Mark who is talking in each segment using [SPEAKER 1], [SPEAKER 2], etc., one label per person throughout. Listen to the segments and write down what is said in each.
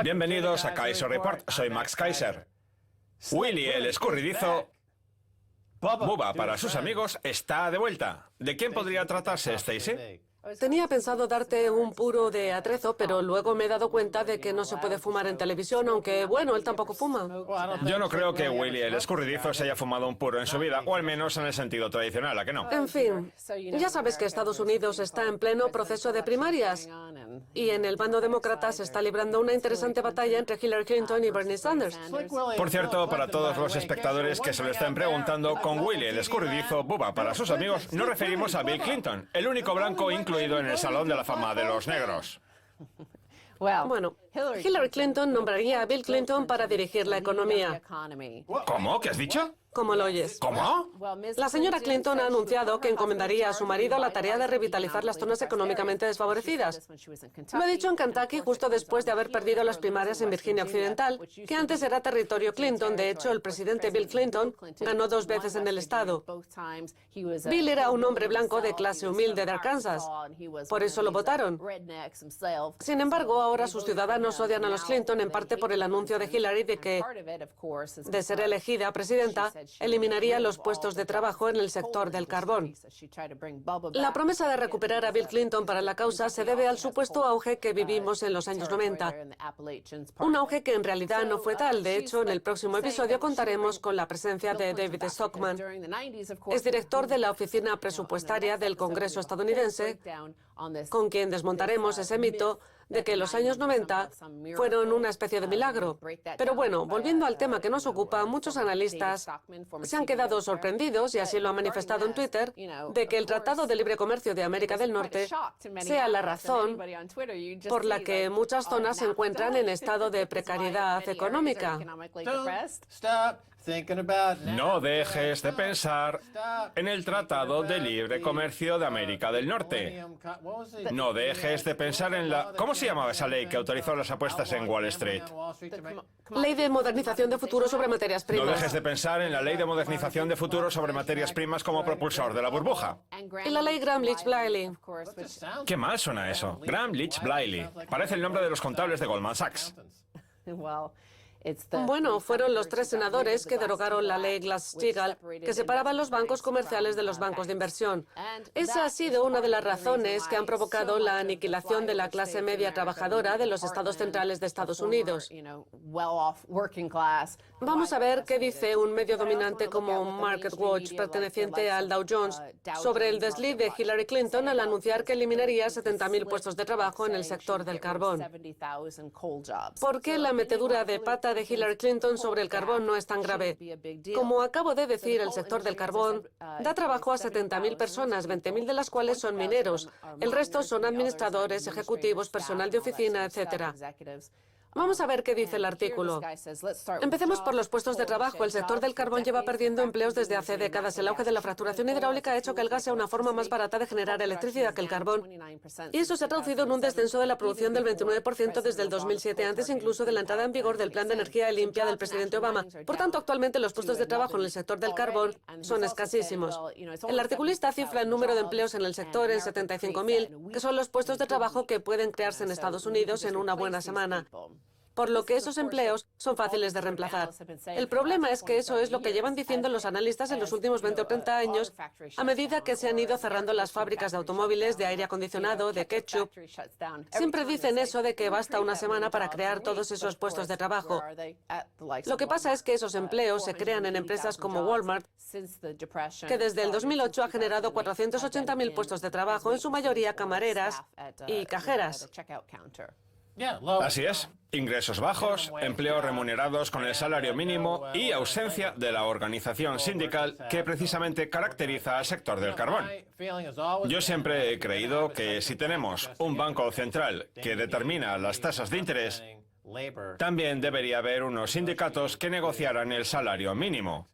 [SPEAKER 1] Bienvenidos a Kaiser Report, soy Max Kaiser. Willy el escurridizo, Bubba para sus amigos, está de vuelta. ¿De quién podría tratarse, Stacy?
[SPEAKER 2] Tenía pensado darte un puro de atrezo, pero luego me he dado cuenta de que no se puede fumar en televisión, aunque, bueno, él tampoco fuma.
[SPEAKER 1] Yo no creo que Willy el escurridizo se haya fumado un puro en su vida, o al menos en el sentido tradicional, ¿a que no?
[SPEAKER 2] En fin, ya sabes que Estados Unidos está en pleno proceso de primarias y en el bando demócrata se está librando una interesante batalla entre Hillary Clinton y Bernie Sanders.
[SPEAKER 1] Por cierto, para todos los espectadores que se lo estén preguntando, con Willy el escurridizo, Bubba para sus amigos, nos referimos a Bill Clinton, el único blanco incluido en el Salón de la Fama de los Negros.
[SPEAKER 2] Bueno, Hillary Clinton nombraría a Bill Clinton para dirigir la economía.
[SPEAKER 1] ¿Cómo? ¿Qué has dicho?
[SPEAKER 2] ¿Cómo lo oyes?
[SPEAKER 1] ¿Cómo?
[SPEAKER 2] La señora Clinton ha anunciado que encomendaría a su marido la tarea de revitalizar las zonas económicamente desfavorecidas. Lo ha dicho en Kentucky justo después de haber perdido las primarias en Virginia Occidental, que antes era territorio Clinton. De hecho, el presidente Bill Clinton ganó 2 veces en el estado. Bill era un hombre blanco de clase humilde de Arkansas. Por eso lo votaron. Sin embargo, ahora sus ciudadanos odian a los Clinton en parte por el anuncio de Hillary de que, de ser elegida presidenta, eliminaría los puestos de trabajo en el sector del carbón. La promesa de recuperar a Bill Clinton para la causa se debe al supuesto auge que vivimos en los años 90. Un auge que en realidad no fue tal. De hecho, en el próximo episodio contaremos con la presencia de David Stockman. Es director de la Oficina Presupuestaria del Congreso estadounidense, con quien desmontaremos ese mito de que los años 90 fueron una especie de milagro. Pero bueno, volviendo al tema que nos ocupa, muchos analistas se han quedado sorprendidos, y así lo han manifestado en Twitter, de que el Tratado de Libre Comercio de América del Norte sea la razón por la que muchas zonas se encuentran en estado de precariedad económica.
[SPEAKER 1] No dejes de pensar en el Tratado de Libre Comercio de América del Norte. No dejes de pensar en la... ¿Cómo se llamaba esa ley que autorizó las apuestas en Wall Street?
[SPEAKER 2] Ley de modernización de futuro sobre materias
[SPEAKER 1] No
[SPEAKER 2] primas.
[SPEAKER 1] dejes de pensar en la ley de modernización de futuro sobre materias primas como propulsor de la burbuja.
[SPEAKER 2] Y la ley Gramm-Leach-Bliley.
[SPEAKER 1] Qué mal suena eso. Gramm-Leach-Bliley. Parece el nombre de los contables de Goldman Sachs.
[SPEAKER 2] Bueno, fueron los 3 senadores que derogaron la ley Glass-Steagall, que separaba los bancos comerciales de los bancos de inversión. Esa ha sido una de las razones que han provocado la aniquilación de la clase media trabajadora de los estados centrales de Estados Unidos. Vamos a ver qué dice un medio dominante como MarketWatch, perteneciente al Dow Jones, sobre el desliz de Hillary Clinton al anunciar que eliminaría 70.000 puestos de trabajo en el sector del carbón. ¿Por qué la metedura de pata de Hillary Clinton sobre el carbón no es tan grave? Como acabo de decir, el sector del carbón da trabajo a 70.000 personas, 20.000 de las cuales son mineros. El resto son administradores, ejecutivos, personal de oficina, etcétera. Vamos a ver qué dice el artículo. Empecemos por los puestos de trabajo. El sector del carbón lleva perdiendo empleos desde hace décadas. El auge de la fracturación hidráulica ha hecho que el gas sea una forma más barata de generar electricidad que el carbón. Y eso se ha traducido en un descenso de la producción del 29% desde el 2007, antes incluso de la entrada en vigor del Plan de Energía Limpia del presidente Obama. Por tanto, actualmente los puestos de trabajo en el sector del carbón son escasísimos. El articulista cifra el número de empleos en el sector en 75.000, que son los puestos de trabajo que pueden crearse en Estados Unidos en una buena semana, por lo que esos empleos son fáciles de reemplazar. El problema es que eso es lo que llevan diciendo los analistas en los últimos 20 o 30 años, a medida que se han ido cerrando las fábricas de automóviles, de aire acondicionado, de ketchup. Siempre dicen eso de que basta una semana para crear todos esos puestos de trabajo. Lo que pasa es que esos empleos se crean en empresas como Walmart, que desde el 2008 ha generado 480.000 puestos de trabajo, en su mayoría camareras y cajeras.
[SPEAKER 1] Así es. Ingresos bajos, empleos remunerados con el salario mínimo y ausencia de la organización sindical que precisamente caracteriza al sector del carbón. Yo siempre he creído que si tenemos un banco central que determina las tasas de interés, también debería haber unos sindicatos que negociaran el salario mínimo.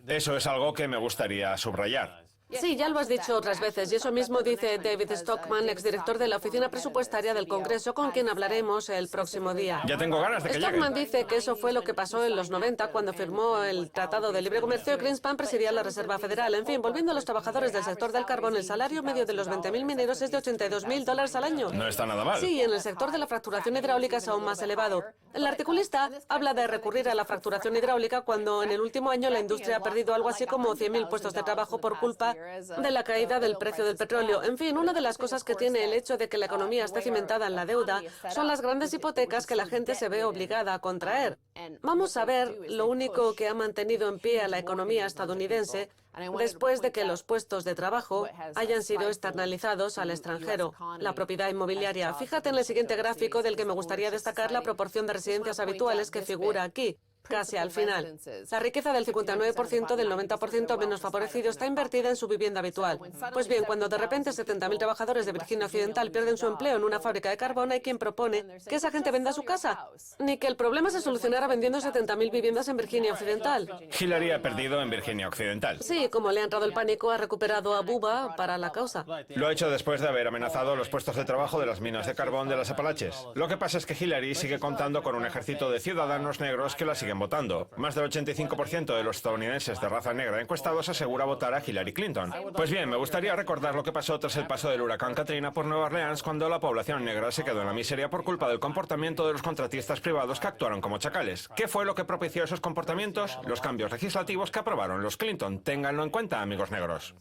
[SPEAKER 1] Eso es algo que me gustaría subrayar.
[SPEAKER 2] Sí, ya lo has dicho otras veces, y eso mismo dice David Stockman, exdirector de la Oficina Presupuestaria del Congreso, con quien hablaremos el próximo día.
[SPEAKER 1] Ya tengo ganas de que
[SPEAKER 2] Stockman
[SPEAKER 1] llegue.
[SPEAKER 2] dice que eso fue lo que pasó en los 90 cuando firmó el Tratado de Libre Comercio y Greenspan presidía la Reserva Federal. En fin, volviendo a los trabajadores del sector del carbón, el salario medio de los 20.000 mineros es de $82.000 al año.
[SPEAKER 1] No está nada mal.
[SPEAKER 2] Sí, en el sector de la fracturación hidráulica es aún más elevado. El articulista habla de recurrir a la fracturación hidráulica cuando en el último año la industria ha perdido algo así como 100.000 puestos de trabajo por culpa de la caída del precio del petróleo. En fin, una de las cosas que tiene el hecho de que la economía esté cimentada en la deuda son las grandes hipotecas que la gente se ve obligada a contraer. Vamos a ver lo único que ha mantenido en pie a la economía estadounidense después de que los puestos de trabajo hayan sido externalizados al extranjero, la propiedad inmobiliaria. Fíjate en el siguiente gráfico, del que me gustaría destacar la proporción de residencias habituales que figura aquí, casi al final. La riqueza del 59% del 90% menos favorecido está invertida en su vivienda habitual. Pues bien, cuando de repente 70.000 trabajadores de Virginia Occidental pierden su empleo en una fábrica de carbón, hay quien propone que esa gente venda su casa. Ni que el problema se solucionara vendiendo 70.000 viviendas en Virginia Occidental.
[SPEAKER 1] Hillary ha perdido en Virginia Occidental.
[SPEAKER 2] Sí, como le ha entrado el pánico, ha recuperado a Bubba para la causa.
[SPEAKER 1] Lo ha hecho después de haber amenazado los puestos de trabajo de las minas de carbón de las Apalaches. Lo que pasa es que Hillary sigue contando con un ejército de ciudadanos negros que la siguen votando. Más del 85% de los estadounidenses de raza negra encuestados asegura votar a Hillary Clinton. Pues bien, me gustaría recordar lo que pasó tras el paso del huracán Katrina por Nueva Orleans, cuando la población negra se quedó en la miseria por culpa del comportamiento de los contratistas privados que actuaron como chacales. ¿Qué fue lo que propició esos comportamientos? Los cambios legislativos que aprobaron los Clinton. Ténganlo en cuenta, amigos negros.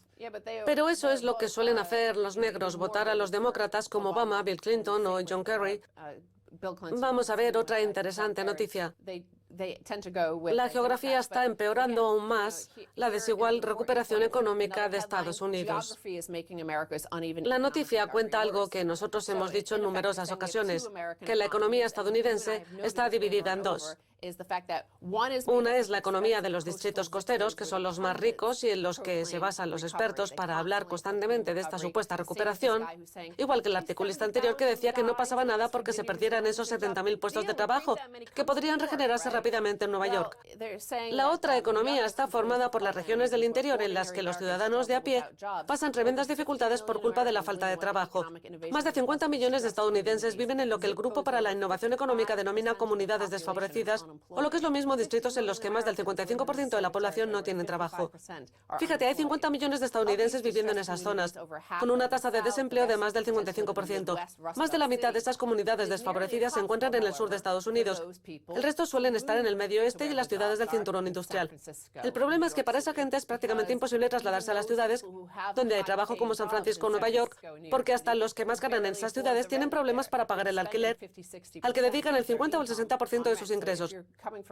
[SPEAKER 2] Pero eso es lo que suelen hacer los negros, votar a los demócratas como Obama, Bill Clinton o John Kerry. Vamos a ver otra interesante noticia. La geografía está empeorando aún más la desigual recuperación económica de Estados Unidos. La noticia cuenta algo que nosotros hemos dicho en numerosas ocasiones, que la economía estadounidense está dividida en dos. Una es la economía de los distritos costeros, que son los más ricos y en los que se basan los expertos para hablar constantemente de esta supuesta recuperación, igual que el articulista anterior que decía que no pasaba nada porque se perdieran esos 70.000 puestos de trabajo, que podrían regenerarse rápidamente en Nueva York. La otra economía está formada por las regiones del interior en las que los ciudadanos de a pie pasan tremendas dificultades por culpa de la falta de trabajo. Más de 50 millones de estadounidenses viven en lo que el Grupo para la Innovación Económica denomina comunidades desfavorecidas, o lo que es lo mismo, distritos en los que más del 55% de la población no tienen trabajo. Fíjate, hay 50 millones de estadounidenses viviendo en esas zonas, con una tasa de desempleo de más del 55%. Más de la mitad de estas comunidades desfavorecidas se encuentran en el sur de Estados Unidos. El resto suelen estar en el medio oeste y las ciudades del cinturón industrial. El problema es que para esa gente es prácticamente imposible trasladarse a las ciudades donde hay trabajo como San Francisco o Nueva York, porque hasta los que más ganan en esas ciudades tienen problemas para pagar el alquiler, al que dedican el 50 o el 60% de sus ingresos.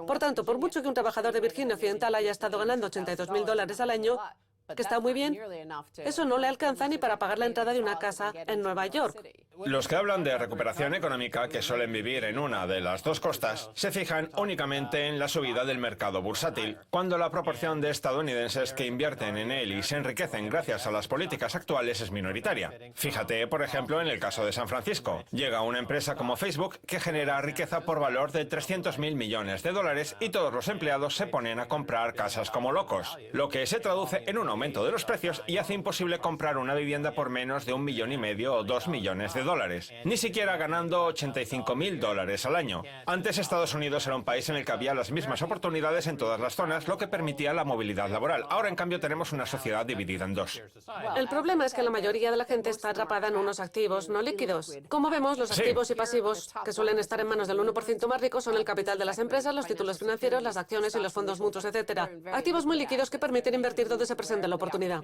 [SPEAKER 2] Por tanto, por mucho que un trabajador de Virginia Occidental haya estado ganando $82.000 al año, que está muy bien, eso no le alcanza ni para pagar la entrada de una casa en Nueva York.
[SPEAKER 1] Los que hablan de recuperación económica, que suelen vivir en una de las dos costas, se fijan únicamente en la subida del mercado bursátil, cuando la proporción de estadounidenses que invierten en él y se enriquecen gracias a las políticas actuales es minoritaria. Fíjate, por ejemplo, en el caso de San Francisco. Llega una empresa como Facebook que genera riqueza por valor de $300.000 millones y todos los empleados se ponen a comprar casas como locos, lo que se traduce en un aumento de los precios y hace imposible comprar una vivienda por menos de $1,5 millones o $2 millones, ni siquiera ganando $85.000 al año. Antes Estados Unidos era un país en el que había las mismas oportunidades en todas las zonas, lo que permitía la movilidad laboral. Ahora, en cambio, tenemos una sociedad dividida en dos.
[SPEAKER 2] El problema es que la mayoría de la gente está atrapada en unos activos no líquidos. Como vemos, los activos y pasivos que suelen estar en manos del 1% más rico son el capital de las empresas, los títulos financieros, las acciones y los fondos mutuos, etc. Activos muy líquidos que permiten invertir donde se presente la oportunidad.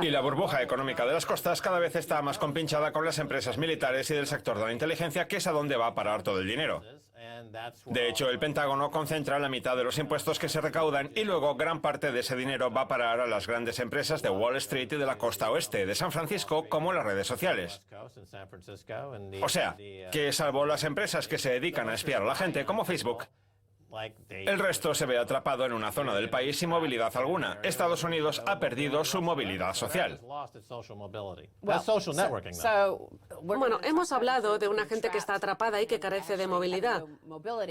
[SPEAKER 1] Y la burbuja económica de las costas cada vez está más compinchada con las empresas militares y del sector de la inteligencia, que es a donde va a parar todo el dinero. De hecho, el Pentágono concentra la mitad de los impuestos que se recaudan y luego gran parte de ese dinero va a parar a las grandes empresas de Wall Street y de la costa oeste de San Francisco, como las redes sociales. O sea, que salvo las empresas que se dedican a espiar a la gente, como Facebook, El resto se ve atrapado en una zona del país sin movilidad alguna. Estados Unidos ha perdido su movilidad social.
[SPEAKER 2] Bueno, hemos hablado de una gente que está atrapada y que carece de movilidad.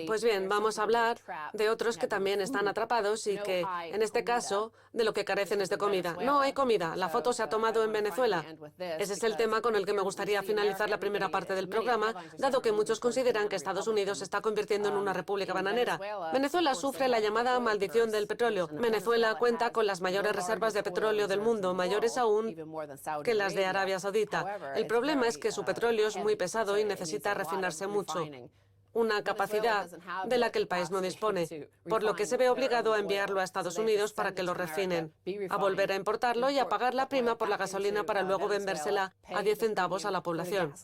[SPEAKER 2] Pues bien, vamos a hablar de otros que también están atrapados y que, en este caso, de lo que carecen es de comida. No hay comida. La foto se ha tomado en Venezuela. Ese es el tema con el que me gustaría finalizar la primera parte del programa, dado que muchos consideran que Estados Unidos se está convirtiendo en una república bananera. Venezuela sufre la llamada maldición del petróleo. Venezuela cuenta con las mayores reservas de petróleo del mundo, mayores aún que las de Arabia Saudita. El problema es que su petróleo es muy pesado y necesita refinarse mucho, una capacidad de la que el país no dispone, por lo que se ve obligado a enviarlo a Estados Unidos para que lo refinen, a volver a importarlo y a pagar la prima por la gasolina para luego vendérsela a 10 centavos a la población.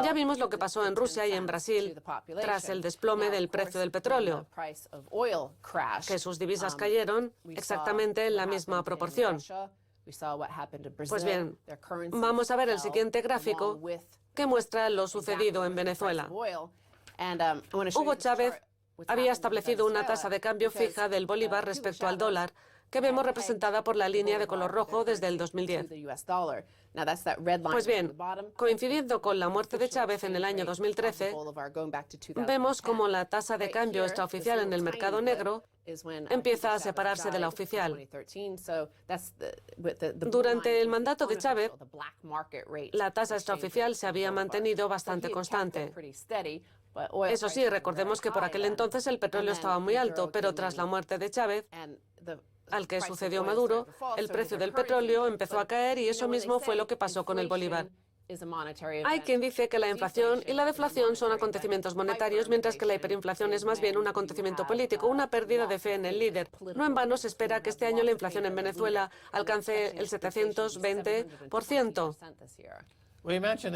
[SPEAKER 2] Ya vimos lo que pasó en Rusia y en Brasil tras el desplome del precio del petróleo, que sus divisas cayeron exactamente en la misma proporción. Pues bien, vamos a ver el siguiente gráfico que muestra lo sucedido en Venezuela. Hugo Chávez había establecido una tasa de cambio fija del bolívar respecto al dólar, que vemos representada por la línea de color rojo desde el 2010. Pues bien, coincidiendo con la muerte de Chávez en el año 2013, vemos como la tasa de cambio extraoficial en el mercado negro empieza a separarse de la oficial. Durante el mandato de Chávez, la tasa extraoficial se había mantenido bastante constante. Eso sí, recordemos que por aquel entonces el petróleo estaba muy alto, pero tras la muerte de Chávez, al que sucedió Maduro, el precio del petróleo empezó a caer y eso mismo fue lo que pasó con el bolívar. Hay quien dice que la inflación y la deflación son acontecimientos monetarios, mientras que la hiperinflación es más bien un acontecimiento político, una pérdida de fe en el líder. No en vano se espera que este año la inflación en Venezuela alcance el 720%.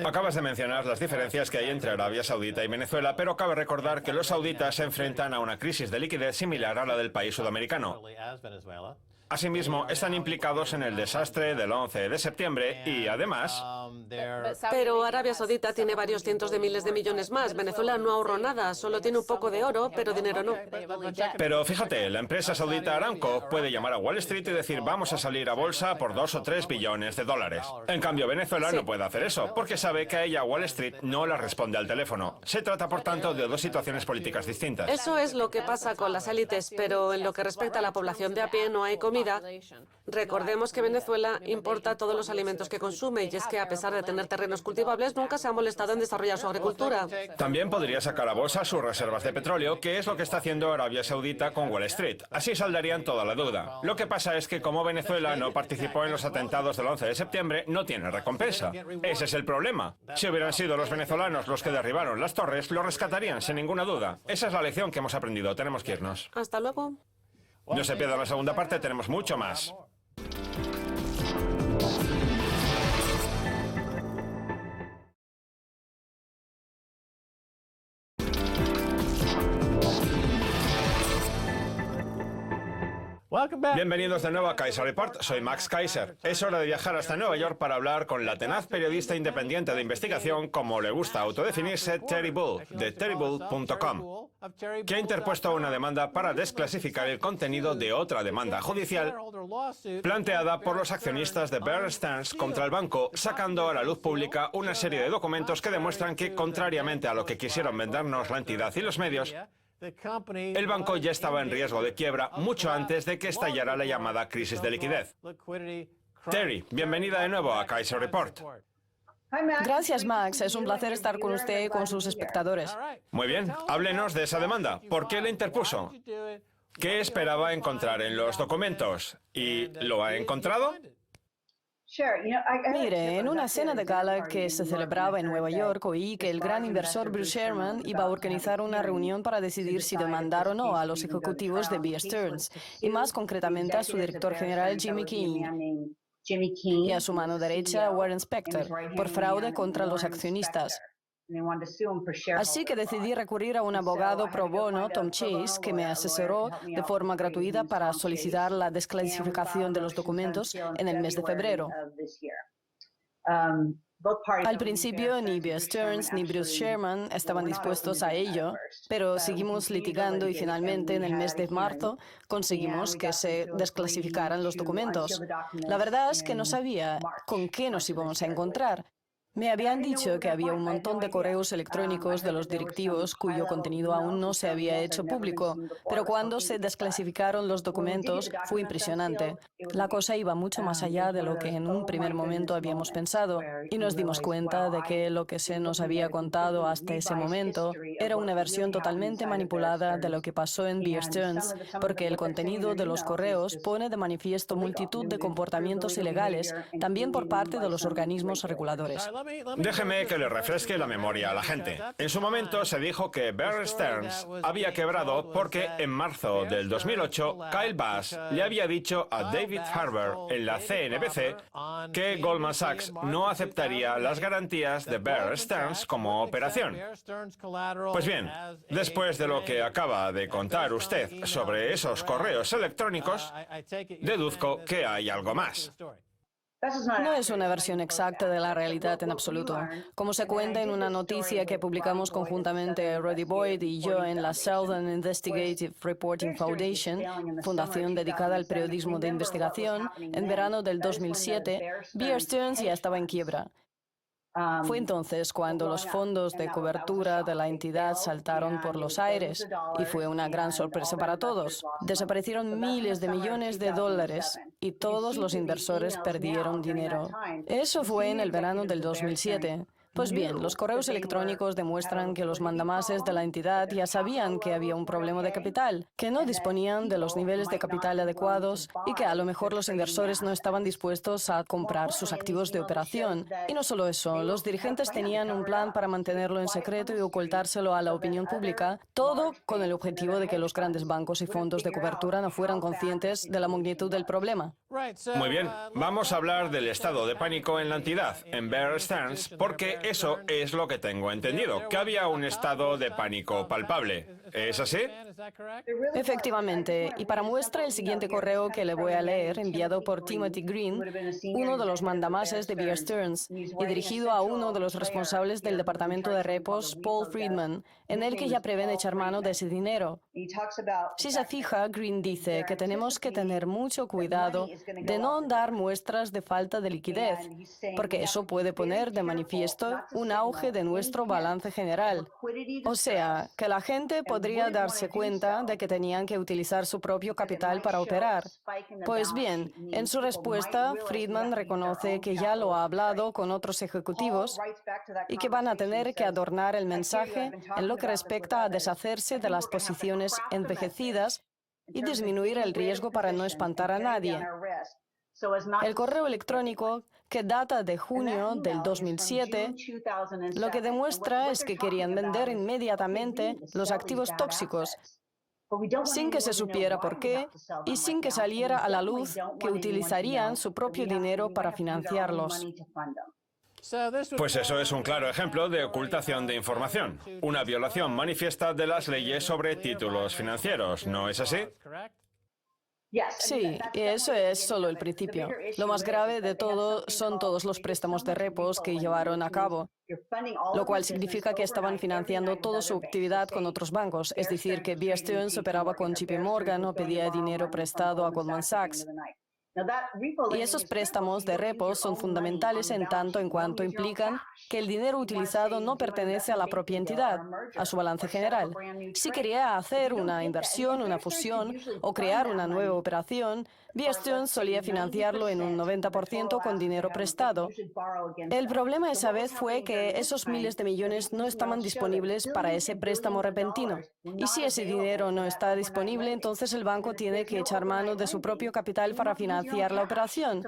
[SPEAKER 1] Acabas de mencionar las diferencias que hay entre Arabia Saudita y Venezuela, pero cabe recordar que los sauditas se enfrentan a una crisis de liquidez similar a la del país sudamericano. Asimismo, están implicados en el desastre del 11 de septiembre y, además...
[SPEAKER 2] Pero Arabia Saudita tiene varios cientos de miles de millones más. Venezuela no ahorró nada, solo tiene un poco de oro, pero dinero no.
[SPEAKER 1] Pero fíjate, la empresa saudita Aramco puede llamar a Wall Street y decir vamos a salir a bolsa por 2 o 3 billones de dólares. En cambio, Venezuela no puede hacer eso, porque sabe que a ella Wall Street no la responde al teléfono. Se trata, por tanto, de dos situaciones políticas distintas.
[SPEAKER 2] Eso es lo que pasa con las élites, pero en lo que respecta a la población de a pie no hay comida. Recordemos que Venezuela importa todos los alimentos que consume y es que a pesar de tener terrenos cultivables nunca se ha molestado en desarrollar su agricultura.
[SPEAKER 1] También podría sacar a bolsa sus reservas de petróleo, que es lo que está haciendo Arabia Saudita con Wall Street. Así saldarían toda la deuda. Lo que pasa es que como Venezuela no participó en los atentados del 11 de septiembre, no tiene recompensa. Ese es el problema. Si hubieran sido los venezolanos los que derribaron las torres, lo rescatarían sin ninguna duda. Esa es la lección que hemos aprendido. Tenemos que irnos.
[SPEAKER 2] Hasta luego.
[SPEAKER 1] No se pierdan la segunda parte, tenemos mucho más. Bienvenidos de nuevo a Kaiser Report, soy Max Kaiser. Es hora de viajar hasta Nueva York para hablar con la tenaz periodista independiente de investigación, como le gusta autodefinirse, Terry Bull, de terrybull.com, que ha interpuesto una demanda para desclasificar el contenido de otra demanda judicial planteada por los accionistas de Bear Stearns contra el banco, sacando a la luz pública una serie de documentos que demuestran que, contrariamente a lo que quisieron vendernos la entidad y los medios, el banco ya estaba en riesgo de quiebra mucho antes de que estallara la llamada crisis de liquidez. Terry, bienvenida de nuevo a Kaiser Report.
[SPEAKER 3] Gracias, Max. Es un placer estar con usted y con sus espectadores.
[SPEAKER 1] Muy bien, háblenos de esa demanda. ¿Por qué la interpuso? ¿Qué esperaba encontrar en los documentos? ¿Y lo ha encontrado?
[SPEAKER 3] Mire, en una cena de gala que se celebraba en Nueva York, oí que el gran inversor Bruce Sherman iba a organizar una reunión para decidir si demandar o no a los ejecutivos de Bear Stearns, y más concretamente a su director general Jimmy King y a su mano derecha Warren Spector, por fraude contra los accionistas. Así que decidí recurrir a un abogado pro bono, Tom Chase, que me asesoró de forma gratuita para solicitar la desclasificación de los documentos en el mes de febrero. Al principio, ni Bear Stearns ni Bruce Sherman estaban dispuestos a ello, pero seguimos litigando y finalmente, en el mes de marzo, conseguimos que se desclasificaran los documentos. La verdad es que no sabía con qué nos íbamos a encontrar. Me habían dicho que había un montón de correos electrónicos de los directivos cuyo contenido aún no se había hecho público, pero cuando se desclasificaron los documentos fue impresionante. La cosa iba mucho más allá de lo que en un primer momento habíamos pensado y nos dimos cuenta de que lo que se nos había contado hasta ese momento era una versión totalmente manipulada de lo que pasó en Bear Stearns, porque el contenido de los correos pone de manifiesto multitud de comportamientos ilegales, también por parte de los organismos reguladores.
[SPEAKER 1] Déjeme que le refresque la memoria a la gente. En su momento se dijo que Bear Stearns había quebrado porque en marzo del 2008 Kyle Bass le había dicho a David Harbour en la CNBC que Goldman Sachs no aceptaría las garantías de Bear Stearns como operación. Pues bien, después de lo que acaba de contar usted sobre esos correos electrónicos, deduzco que hay algo más.
[SPEAKER 3] No es una versión exacta de la realidad en absoluto. Como se cuenta en una noticia que publicamos conjuntamente Roddy Boyd y yo en la Southern Investigative Reporting Foundation, fundación dedicada al periodismo de investigación, en verano del 2007, Bear Stearns ya estaba en quiebra. Fue entonces cuando los fondos de cobertura de la entidad saltaron por los aires y fue una gran sorpresa para todos. Desaparecieron miles de millones de dólares y todos los inversores perdieron dinero. Eso fue en el verano del 2007. Pues bien, los correos electrónicos demuestran que los mandamases de la entidad ya sabían que había un problema de capital, que no disponían de los niveles de capital adecuados y que a lo mejor los inversores no estaban dispuestos a comprar sus activos de operación. Y no solo eso, los dirigentes tenían un plan para mantenerlo en secreto y ocultárselo a la opinión pública, todo con el objetivo de que los grandes bancos y fondos de cobertura no fueran conscientes de la magnitud del problema.
[SPEAKER 1] Muy bien, vamos a hablar del estado de pánico en la entidad, en Bear Stearns, porque eso es lo que tengo entendido, que había un estado de pánico palpable. ¿Es así?
[SPEAKER 3] Efectivamente, y para muestra el siguiente correo que le voy a leer, enviado por Timothy Green, uno de los mandamases de Bear Stearns, y dirigido a uno de los responsables del departamento de repos, Paul Friedman, en el que ya prevén echar mano de ese dinero. Si se fija, Green dice que tenemos que tener mucho cuidado de no dar muestras de falta de liquidez, porque eso puede poner de manifiesto un auge de nuestro balance general. O sea, que la gente podría darse cuenta de que tenían que utilizar su propio capital para operar. Pues bien, en su respuesta, Friedman reconoce que ya lo ha hablado con otros ejecutivos y que van a tener que adornar el mensaje en lo que respecta a deshacerse de las posiciones envejecidas y disminuir el riesgo para no espantar a nadie. El correo electrónico, que data de junio del 2007, lo que demuestra es que querían vender inmediatamente los activos tóxicos, sin que se supiera por qué y sin que saliera a la luz que utilizarían su propio dinero para financiarlos.
[SPEAKER 1] Pues eso es un claro ejemplo de ocultación de información, una violación manifiesta de las leyes sobre títulos financieros, ¿no es así?
[SPEAKER 3] Sí, y eso es solo el principio. Lo más grave de todo son todos los préstamos de repos que llevaron a cabo, lo cual significa que estaban financiando toda su actividad con otros bancos, es decir, que Bear Stearns operaba con JP Morgan o pedía dinero prestado a Goldman Sachs. Y esos préstamos de repos son fundamentales en tanto en cuanto implican que el dinero utilizado no pertenece a la propia entidad, a su balance general. Si quería hacer una inversión, una fusión o crear una nueva operación, Bear Stearns solía financiarlo en un 90% con dinero prestado. El problema esa vez fue que esos miles de millones no estaban disponibles para ese préstamo repentino. Y si ese dinero no está disponible, entonces el banco tiene que echar mano de su propio capital para financiar la operación,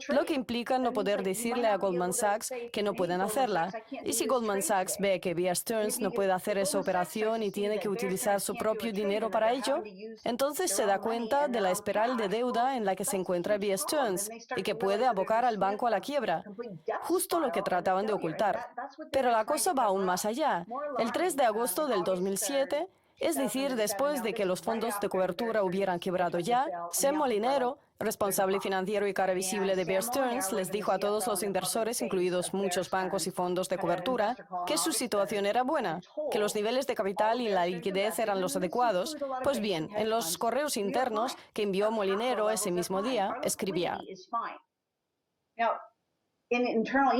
[SPEAKER 3] lo que implica no poder decirle a Goldman Sachs que no pueden hacerla. Y si Goldman Sachs ve que Bear Stearns no puede hacer esa operación y tiene que utilizar su propio dinero para ello, entonces se da cuenta de la espiral de deuda en la que se encuentra Bear Stearns y que puede abocar al banco a la quiebra, justo lo que trataban de ocultar. Pero la cosa va aún más allá. El 3 de agosto del 2007, Es decir, después de que los fondos de cobertura hubieran quebrado ya, Sam Molinero, responsable financiero y cara visible de Bear Stearns, les dijo a todos los inversores, incluidos muchos bancos y fondos de cobertura, que su situación era buena, que los niveles de capital y la liquidez eran los adecuados. Pues bien, en los correos internos que envió Molinero ese mismo día, escribía: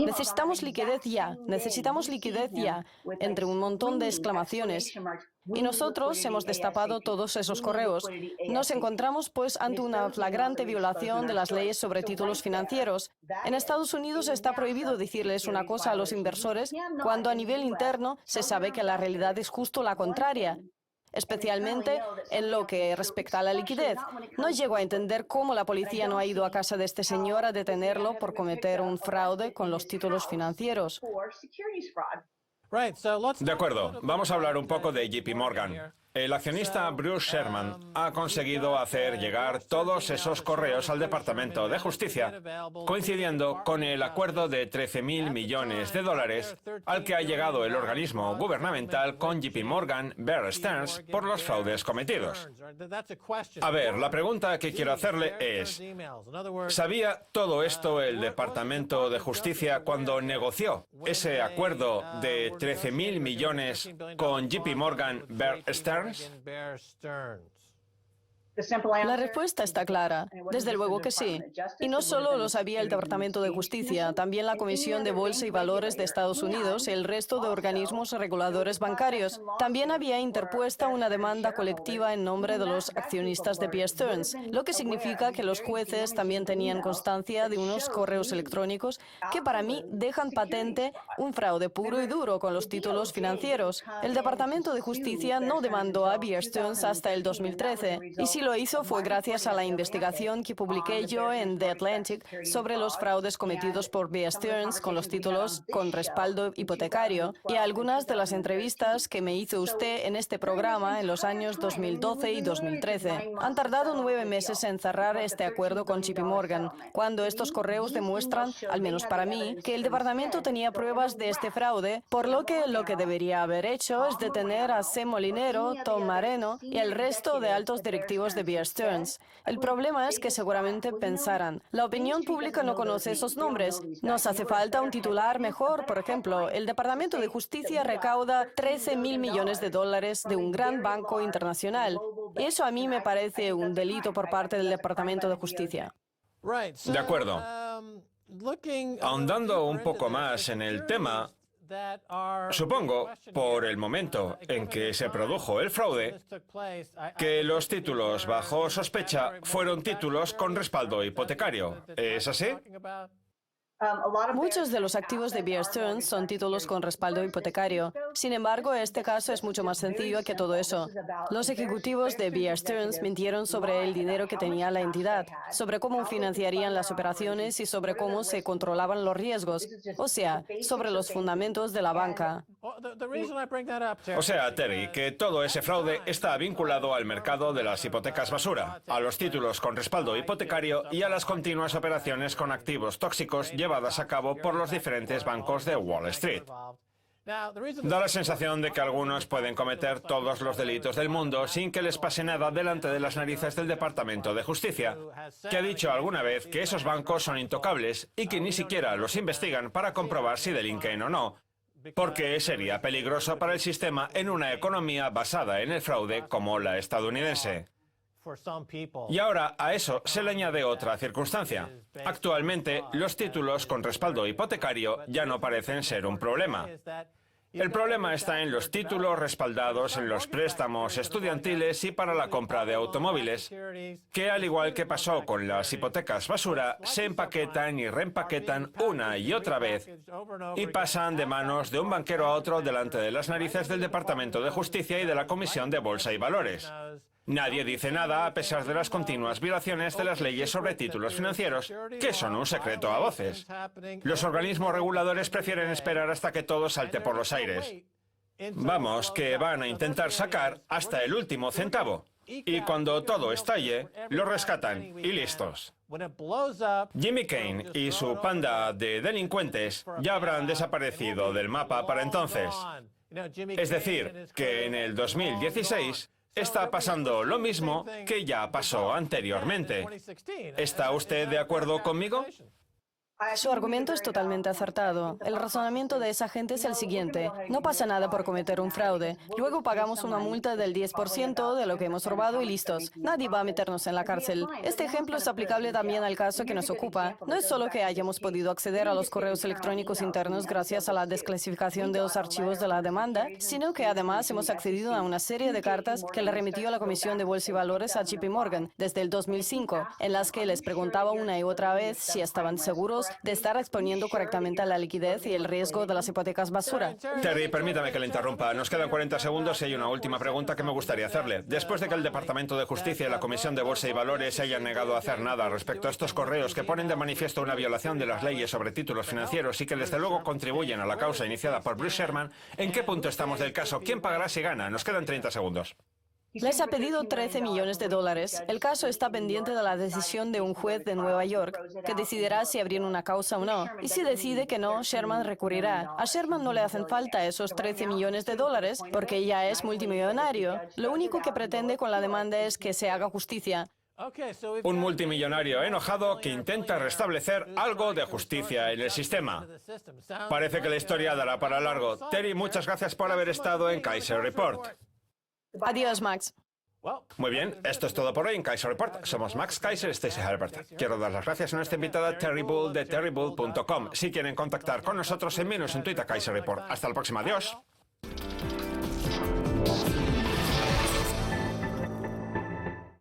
[SPEAKER 3] necesitamos liquidez ya, entre un montón de exclamaciones. Y nosotros hemos destapado todos esos correos. Nos encontramos, pues, ante una flagrante violación de las leyes sobre títulos financieros. En Estados Unidos está prohibido decirles una cosa a los inversores cuando a nivel interno se sabe que la realidad es justo la contraria. Especialmente en lo que respecta a la liquidez. No llego a entender cómo la policía no ha ido a casa de este señor a detenerlo por cometer un fraude con los títulos financieros.
[SPEAKER 1] De acuerdo, vamos a hablar un poco de JP Morgan. El accionista Bruce Sherman ha conseguido hacer llegar todos esos correos al Departamento de Justicia, coincidiendo con el acuerdo de $13.000 millones al que ha llegado el organismo gubernamental con JP Morgan, Bear Stearns, por los fraudes cometidos. A ver, la pregunta que quiero hacerle es, ¿sabía todo esto el Departamento de Justicia cuando negoció ese acuerdo de $13.000 millones con JP Morgan, Bear Stearns?
[SPEAKER 3] La respuesta está clara. Desde luego que sí. Y no solo lo sabía el Departamento de Justicia, también la Comisión de Bolsa y Valores de Estados Unidos y el resto de organismos reguladores bancarios. También había interpuesta una demanda colectiva en nombre de los accionistas de Bear Stearns, lo que significa que los jueces también tenían constancia de unos correos electrónicos que para mí dejan patente un fraude puro y duro con los títulos financieros. El Departamento de Justicia no demandó a Bear Stearns hasta el 2013, y si lo hizo fue gracias a la investigación que publiqué yo en The Atlantic sobre los fraudes cometidos por Bear Stearns con los títulos con respaldo hipotecario y algunas de las entrevistas que me hizo usted en este programa en los años 2012 y 2013. Han tardado 9 meses en cerrar este acuerdo con JP Morgan, cuando estos correos demuestran, al menos para mí, que el departamento tenía pruebas de este fraude, por lo que debería haber hecho es detener a Sam Molinero, Tom Mareno y el resto de altos directivos de Bear Stearns. El problema es que seguramente pensarán, la opinión pública no conoce esos nombres. Nos hace falta un titular mejor. Por ejemplo, el Departamento de Justicia recauda $13.000 millones de un gran banco internacional. Y eso a mí me parece un delito por parte del Departamento de Justicia.
[SPEAKER 1] De acuerdo. Ahondando un poco más en el tema, supongo, por el momento en que se produjo el fraude, que los títulos bajo sospecha fueron títulos con respaldo hipotecario. ¿Es así?
[SPEAKER 3] Muchos de los activos de Bear Stearns son títulos con respaldo hipotecario. Sin embargo, este caso es mucho más sencillo que todo eso. Los ejecutivos de Bear Stearns mintieron sobre el dinero que tenía la entidad, sobre cómo financiarían las operaciones y sobre cómo se controlaban los riesgos, o sea, sobre los fundamentos de la banca.
[SPEAKER 1] O sea, Terry, que todo ese fraude está vinculado al mercado de las hipotecas basura, a los títulos con respaldo hipotecario y a las continuas operaciones con activos tóxicos llevadas a cabo por los diferentes bancos de Wall Street. Da la sensación de que algunos pueden cometer todos los delitos del mundo sin que les pase nada delante de las narices del Departamento de Justicia, que ha dicho alguna vez que esos bancos son intocables y que ni siquiera los investigan para comprobar si delinquen o no, porque sería peligroso para el sistema en una economía basada en el fraude como la estadounidense. Y ahora a eso se le añade otra circunstancia. Actualmente, los títulos con respaldo hipotecario ya no parecen ser un problema. El problema está en los títulos respaldados en los préstamos estudiantiles y para la compra de automóviles, que al igual que pasó con las hipotecas basura, se empaquetan y reempaquetan una y otra vez y pasan de manos de un banquero a otro delante de las narices del Departamento de Justicia y de la Comisión de Bolsa y Valores. Nadie dice nada a pesar de las continuas violaciones de las leyes sobre títulos financieros, que son un secreto a voces. Los organismos reguladores prefieren esperar hasta que todo salte por los aires. Vamos, que van a intentar sacar hasta el último centavo. Y cuando todo estalle, lo rescatan y listos. Jimmy Kane y su panda de delincuentes ya habrán desaparecido del mapa para entonces. Es decir, que en el 2016 está pasando lo mismo que ya pasó anteriormente. ¿Está usted de acuerdo conmigo?
[SPEAKER 3] Su argumento es totalmente acertado. El razonamiento de esa gente es el siguiente. No pasa nada por cometer un fraude. Luego pagamos una multa del 10% de lo que hemos robado y listos. Nadie va a meternos en la cárcel. Este ejemplo es aplicable también al caso que nos ocupa. No es solo que hayamos podido acceder a los correos electrónicos internos gracias a la desclasificación de los archivos de la demanda, sino que además hemos accedido a una serie de cartas que le remitió la Comisión de Bolsa y Valores a JP Morgan desde el 2005, en las que les preguntaba una y otra vez si estaban seguros de estar exponiendo correctamente a la liquidez y el riesgo de las hipotecas basura.
[SPEAKER 1] Terry, permítame que le interrumpa. Nos quedan 40 segundos y hay una última pregunta que me gustaría hacerle. Después de que el Departamento de Justicia y la Comisión de Bolsa y Valores se hayan negado a hacer nada respecto a estos correos que ponen de manifiesto una violación de las leyes sobre títulos financieros y que desde luego contribuyen a la causa iniciada por Bruce Sherman, ¿en qué punto estamos del caso? ¿Quién pagará si gana? Nos quedan 30 segundos.
[SPEAKER 3] Les ha pedido 13 millones de dólares. El caso está pendiente de la decisión de un juez de Nueva York, que decidirá si abrir una causa o no. Y si decide que no, Sherman recurrirá. A Sherman no le hacen falta esos 13 millones de dólares porque ya es multimillonario. Lo único que pretende con la demanda es que se haga justicia.
[SPEAKER 1] Un multimillonario enojado que intenta restablecer algo de justicia en el sistema. Parece que la historia dará para largo. Terry, muchas gracias por haber estado en Kaiser Report.
[SPEAKER 3] Adiós, Max.
[SPEAKER 1] Muy bien, esto es todo por hoy en Kaiser Report. Somos Max Kaiser y Stacey Herbert. Quiero dar las gracias a nuestra invitada Terry Bull de terrybull.com. Si quieren contactar con nosotros, envíenos un tuit a Kaiser Report. Hasta la próxima, adiós.